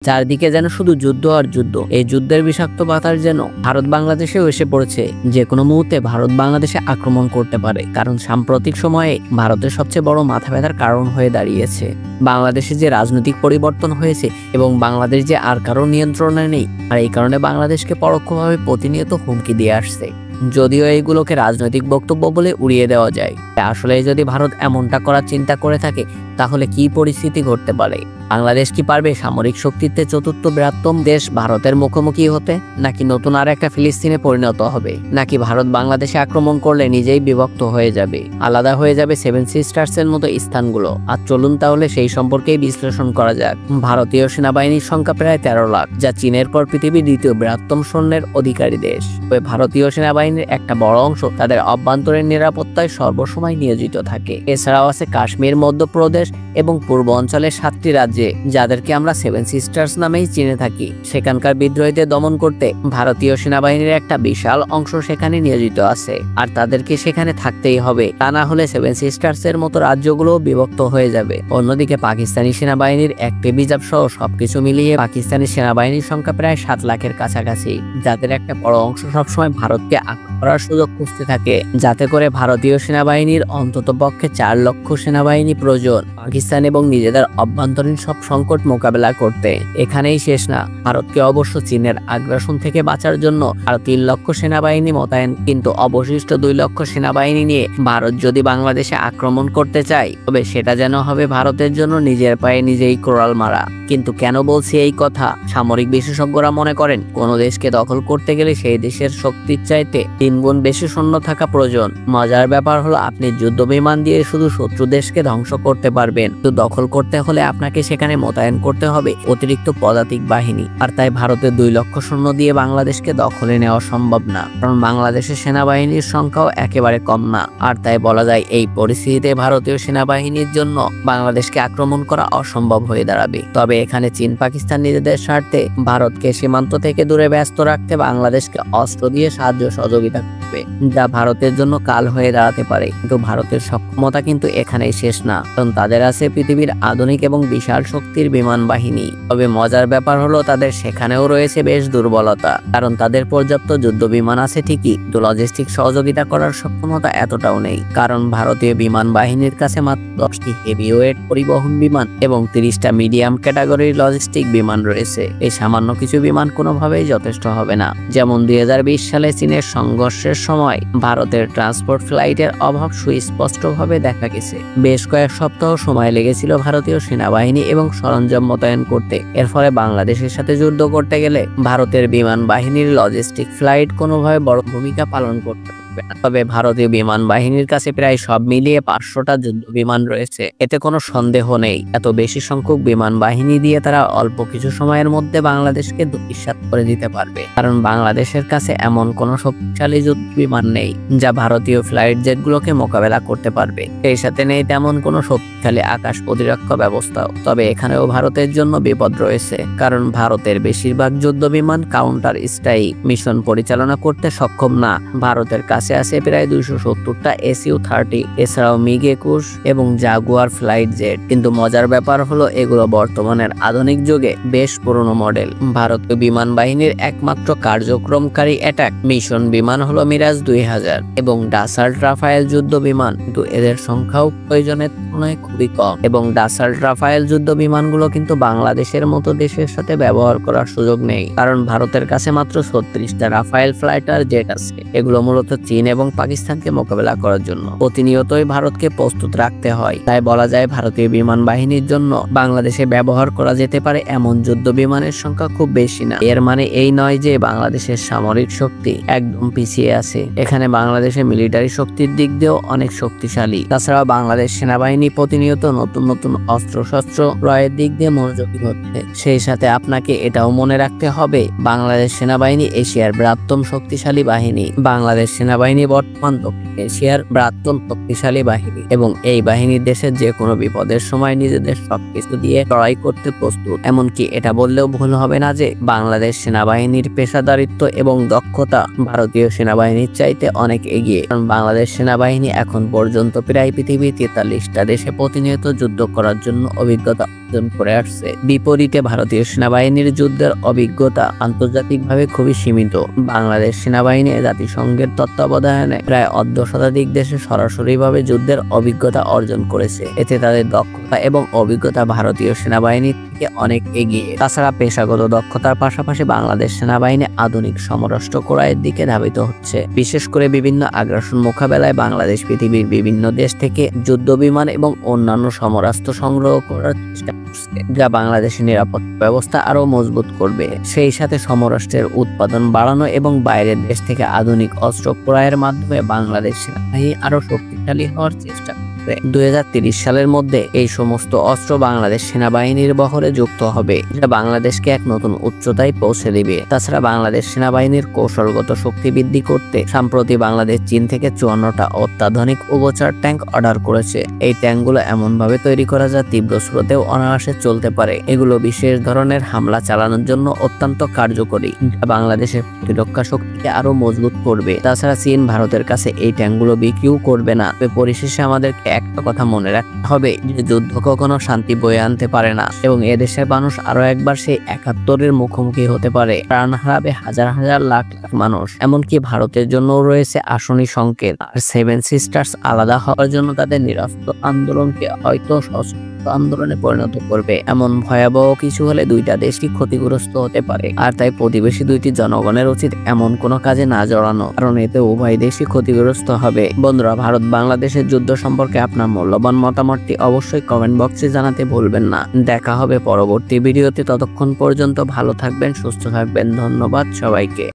চারদিকে যেন শুধু যুদ্ধ আর যুদ্ধ। এই যুদ্ধের বিষাক্ত বাতাস যেন ভারত বাংলাদেশেও এসে পড়েছে। যে কোনো মুহূর্তে ভারত বাংলাদেশে আক্রমণ করতে পারে, কারণ সাম্প্রতিক সময়ে ভারতের সবচেয়ে বড় মাথা ব্যথার কারণ হয়ে দাঁড়িয়েছে বাংলাদেশে যে রাজনৈতিক পরিবর্তন হয়েছে এবং বাংলাদেশ যে আর কারো নিয়ন্ত্রণে নেই, আর এই কারণে বাংলাদেশকে পরোক্ষভাবে প্রতিনিয়ত হুমকি দিয়ে আসছে। যদিও এইগুলোকে রাজনৈতিক বক্তব্য বলে উড়িয়ে দেওয়া যায়, আসলে যদি ভারত এমনটা করার চিন্তা করে থাকে তাহলে কি পরিস্থিতি ঘটতে পারে? বাংলাদেশ কি পারবে সামরিক শক্তিতে চতুর্থ বৃহত্তম দেশ ভারতের মুখোমুখি হতে, নাকি নতুন আর একটা ফিলিস্তিনে পরিণত হবে, নাকি ভারত বাংলাদেশে আক্রমণ করলে নিজেই বিভক্ত হয়ে যাবে, আলাদা হয়ে যাবে সেভেন সিস্টার্সের মতো স্থানগুলো? আর চলুন তাহলে সেই সম্পর্কেই বিশ্লেষণ করা যাক। ভারতীয় সেনাবাহিনীর সংখ্যা প্রায় 13 লাখ, যা চীনের পর পৃথিবীর দ্বিতীয় বৃহত্তম সৈন্যের অধিকারী দেশ। তবে ভারতীয় সেনাবাহিনীর একটা বড় অংশ তাদের অভ্যন্তরীণ নিরাপত্তায় সর্বসময় নিয়োজিত থাকে। এছাড়াও আছে কাশ্মীর, মধ্যপ্রদেশ এবং পূর্ব অঞ্চলের 7টি রাজ্যে, যাদেরকে আমরা সেভেন সিস্টার্স নামেই চিনে থাকি। সেখানকার বিদ্রোহীদের দমন করতে ভারতীয় সেনাবাহিনীর একটা বিশাল অংশ সেখানে নিয়োজিত আছে, আর তাদেরকে সেখানে থাকতেই হবে, তা না হলে সেভেন সিস্টার্স এর মতো রাজ্যগুলো বিভক্ত হয়ে যাবে। অন্যদিকে পাকিস্তানি সেনাবাহিনীর একটি রিজার্ভ সহ সবকিছু মিলিয়ে পাকিস্তানি সেনাবাহিনীর সংখ্যা প্রায় 7 লাখের কাছাকাছি, যাদের একটা বড় অংশ সবসময় ভারতকে আক্রমণ করার সুযোগ খুঁজতে থাকে, যাতে করে ভারতীয় সেনাবাহিনীর অন্তত পক্ষে 4 লক্ষ সেনাবাহিনী প্রয়োজন পাকিস্তান এবং নিজেদের অভ্যন্তরীণ সব সংকট মোকাবেলা করতে। এখানেই শেষ না, ভারতকে অবশ্য চীনের আগ্রাসন থেকে বাঁচার জন্য আর 3 লক্ষ সেনাবাহিনী মোতায়েন, কিন্তু অবশিষ্ট 2 লক্ষ সেনাবাহিনী নিয়ে ভারত যদি বাংলাদেশে আক্রমণ করতে চায়, তবে সেটা যেন হবে ভারতের জন্য নিজের পায়ে নিজেই কোড়াল মারা। কিন্তু কেন বলছি এই কথা? সামরিক বিশেষজ্ঞরা মনে করেন কোন দেশকে দখল করতে গেলে সেই দেশের শক্তির চাইতে 3 গুণ বেশি সৈন্য থাকা প্রয়োজন। মজার ব্যাপার হলো, আপনি যুদ্ধ বিমান দিয়ে শুধু শত্রু দেশকে ধ্বংস করতে পারবেন, তো দখল করতে হলে আপনাকে সেখানে মোতায়েন করতে হবে অতিরিক্ত পদাতিক বাহিনী। আর তাই ভারতের 2 লক্ষ সৈন্য দিয়ে বাংলাদেশকে দখলে নেওয়া সম্ভব না, কারণ বাংলাদেশের সেনাবাহিনীর সংখ্যাও একেবারে কম না। আর তাই বলা যায় এই পরিস্থিতিতে ভারতীয় সেনাবাহিনীর জন্য বাংলাদেশকে আক্রমণ করা অসম্ভব হয়ে দাঁড়াবে। তবে এখানে চীন পাকিস্তান নিজেদের স্বার্থে ভারতকে সীমান্ত থেকে দূরে ব্যস্ত রাখতে বাংলাদেশকে অস্ত্র দিয়ে সাহায্য সহযোগিতা করবে, যা ভারতের জন্য কাল হয়ে দাঁড়াতে পারে। কিন্তু ভারতের সক্ষমতা কিন্তু এখানেই শেষ না, কারণ তাদের আছে পৃথিবীর আধুনিক এবং বিশাল শক্তির বিমান বাহিনী। তবে মজার ব্যাপার হলো, তাদের সেখানেও রয়েছে বেশ দুর্বলতা, কারণ তাদের পর্যাপ্ত যুদ্ধ বিমান আছে ঠিকই, কিন্তু লজিস্টিক সহযোগিতা করার সক্ষমতা এতটাও নেই। কারণ ভারতীয় বিমান বাহিনীর কাছে মাত্র 10টি হেভিওয়েট পরিবহন বিমান এবং 30টা মিডিয়াম ক্যাটাগরির লজিস্টিক বিমান রয়েছে। এই সামান্য কিছু বিমান কোনোভাবেই যথেষ্ট হবে না। যেমন 2020 সালে চীনের সংঘর্ষের সময় ভারতের ট্রান্সপোর্ট ফ্লাইটের অভাব সুস্পষ্টভাবে দেখা গেছে। বেশ কয়েক সপ্তাহ সময় লেগেছিল ভারতীয় সেনাবাহিনী এবং সরঞ্জাম মোতায়েন করতে। এর ফলে বাংলাদেশের সাথে যুদ্ধ করতে গেলে ভারতের বিমান বাহিনীর লজিস্টিক ফ্লাইট কোনোভাবে বড় ভূমিকা পালন করতে পারবে না। তবে ভারতীয় বিমান বাহিনীর কাছে প্রায় সব মিলিয়ে 500টা যুদ্ধ বিমান রয়েছে, এতে কোনো সন্দেহ নেই। এত বেশি সংখ্যক বিমান বাহিনী দিয়ে তারা অল্প কিছু সময়ের মধ্যে বাংলাদেশকে ধূলিসাৎ করে দিতে পারবে, কারণ বাংলাদেশের কাছে এমন কোনো শক্তিশালী যুদ্ধ বিমান নেই যা ভারতীয় ফ্লাইট জেটগুলোকে মোকাবেলা করতে পারবে। সেই সাথে নেই তেমন কোনো শক্তিশালী আকাশ প্রতিরক্ষা ব্যবস্থাও। তবে এখানেও ভারতের জন্য বিপদ রয়েছে, কারণ ভারতের বেশিরভাগ যুদ্ধ বিমান কাউন্টার স্ট্রাইক মিশন পরিচালনা করতে সক্ষম না। ভারতের কাছে আছে প্রায় 270টা SU-30, এছাড়াও MiG-21 এবং জাগুয়ার ফ্লাইট জেট। কিন্তু মজার ব্যাপার হলো, এগুলো বর্তমানের আধুনিক যুগে বেশ পুরনো মডেল। ভারতীয় বিমান বাহিনীর একমাত্র কার্যক্রমকারী অ্যাটাক মিশন বিমান হলো মিরাজ 2000 এবং ডাসাল্ট রাফায়েল যুদ্ধ বিমান, কিন্তু এদের সংখ্যাও প্রয়োজনের তুলনায় খুবই কম। এবং ডাসাল্ট রাফায়েল যুদ্ধ বিমানগুলো কিন্তু বাংলাদেশের মতো দেশের সাথে ব্যবহার করার সুযোগ নেই, কারণ ভারতের কাছে মাত্র 36টা রাফায়েল ফ্লাইটার জেট আছে। এগুলো মূলত চীন এবং পাকিস্তানকে মোকাবেলা করার জন্য প্রতিনিয়তই ভারতকে প্রস্তুত রাখতে হয়। তাই বলা যায় ভারতীয় বিমান বাহিনীর জন্য বাংলাদেশে ব্যবহার করা যেতে পারে এমন যুদ্ধ বিমানের সংখ্যা খুব বেশি না। এর মানে এই নয় যে বাংলাদেশের সামরিক শক্তি একদম পিছিয়ে আছে। এখানে বাংলাদেশের মিলিটারি শক্তির দিক দিয়েও অনেক শক্তিশালী। তাছাড়া বাংলাদেশ সেনাবাহিনী প্রতিনিয়ত নতুন নতুন অস্ত্রশস্ত্র ক্রয়ের দিক দিয়ে মনোযোগী হচ্ছে। সেই সাথে আপনাকে এটাও মনে রাখতে হবে, বাংলাদেশ সেনাবাহিনী এশিয়ার বৃহত্তম শক্তিশালী বাহিনী। বাংলাদেশ সেনাবাহিনী বর্তমান দক্ষিণ এশিয়ার বৃহত্তম শক্তিশালী বাহিনী, এবং এই বাহিনীর দেশের যে কোনো বিপদের সময় নিজেদের সবকিছু দিয়ে লড়াই করতে প্রস্তুত। এমনকি এটা বললেও ভুল হবে না যে বাংলাদেশ সেনাবাহিনীর পেশাদারিত্ব এবং দক্ষতা ভারতীয় সেনাবাহিনীর চাইতে অনেক এগিয়ে, কারণ বাংলাদেশ সেনাবাহিনী এখন পর্যন্ত প্রায় পৃথিবীর 43টা দেশে প্রতিনিয়ত যুদ্ধ করার জন্য অভিজ্ঞতা অর্জন করে আসছে। বিপরীতে ভারতীয় সেনাবাহিনীর যুদ্ধের অভিজ্ঞতা আন্তর্জাতিকভাবে খুবই সীমিত। বাংলাদেশ সেনাবাহিনী জাতিসংঘের তত্ত্বাবধানে প্রায় অর্ধশতাধিক দেশে সরাসরিভাবে যুদ্ধের অভিজ্ঞতা অর্জন করেছে। এতে তাদের দক্ষতা এবং অভিজ্ঞতা ভারতীয় সেনাবাহিনীর থেকে অনেক এগিয়ে। তাছাড়া পেশাগত দক্ষতার পাশাপাশি বাংলাদেশ সেনাবাহিনী আধুনিক সমরাস্ত্র ক্রয়ের দিকে ধাবিত হচ্ছে। বিশেষ করে বিভিন্ন আগ্রাসন মোকাবেলায় বাংলাদেশ পৃথিবীর বিভিন্ন দেশ থেকে যুদ্ধ বিমান এবং অন্যান্য সমরাস্ত্র সংগ্রহ করার চেষ্টা করছে, যা বাংলাদেশের নিরাপত্তা ব্যবস্থা আরো মজবুত করবে। সেই সাথে সমরাস্ত্রের উৎপাদন বাড়ানো এবং বাইরের দেশ থেকে আধুনিক অস্ত্র ক্রয়ের মাধ্যমে বাংলাদেশ সেনাবাহিনী আরো শক্তিশালী হওয়ার চেষ্টা করবে। 2030 সালের মধ্যে এই সমস্ত অস্ত্র বাংলাদেশ সেনাবাহিনীর বহরে যুক্ত হবে, যা বাংলাদেশকে এক নতুন উচ্চতায় পৌঁছে দিবে। তাছাড়া বাংলাদেশ সেনাবাহিনীর কৌশলগত শক্তি বৃদ্ধি করতে সম্প্রতি বাংলাদেশ চীন থেকে 54টা অত্যাধুনিক উভচর ট্যাঙ্ক অর্ডার করেছে। এই ট্যাঙ্কগুলো এমনভাবে তৈরি করা যা তীব্র স্রোতেও অনায়াসে চলতে পারে। এগুলো বিশেষ ধরনের হামলা চালানোর জন্য অত্যন্ত কার্যকরী, যা বাংলাদেশের প্রতিরক্ষা শক্তিকে আরো মজবুত করবে। তাছাড়া চীন ভারতের কাছে এই ট্যাঙ্কগুলো বিক্রিও করবে না। পরিশেষে আমাদেরকে একটা কথা মনে রাখতে হবে যে যুদ্ধ কখনো শান্তি বয়ে আনতে পারে না এবং এদেশের মানুষ আরো একবার সেই 71-এর মুখোমুখি হতে পারে। প্রাণ হারাবে হাজার হাজার লাখ লাখ মানুষ। এমনকি ভারতের জন্য রয়েছে আসনি সংকেত। আর 7 সিস্টার্স আলাদা হওয়ার জন্য তাদের নিরস্ত্র আন্দোলনকে হয়তো সশস্ত্র আন্দোলনে পরিণত করবে। এমন ভয়াবহ কিছু হলে দুইটা দেশই ক্ষতিগ্রস্ত হতে পারে। আর তাই প্রতিবেশী দুইটি জনগণের উচিত এমন কোনো কাজে না জড়ানো, কারণ এতে উভয় দেশই ক্ষতিগ্রস্ত হবে। বন্ধুরা, ভারত বাংলাদেশের যুদ্ধ সম্পর্কে আপনার মূল্যবান মতামতটি অবশ্যই কমেন্ট বক্সে জানাতে ভুলবেন না। দেখা হবে পরবর্তী ভিডিওতে। ততক্ষণ পর্যন্ত ভালো থাকবেন, সুস্থ থাকবেন। ধন্যবাদ সবাইকে।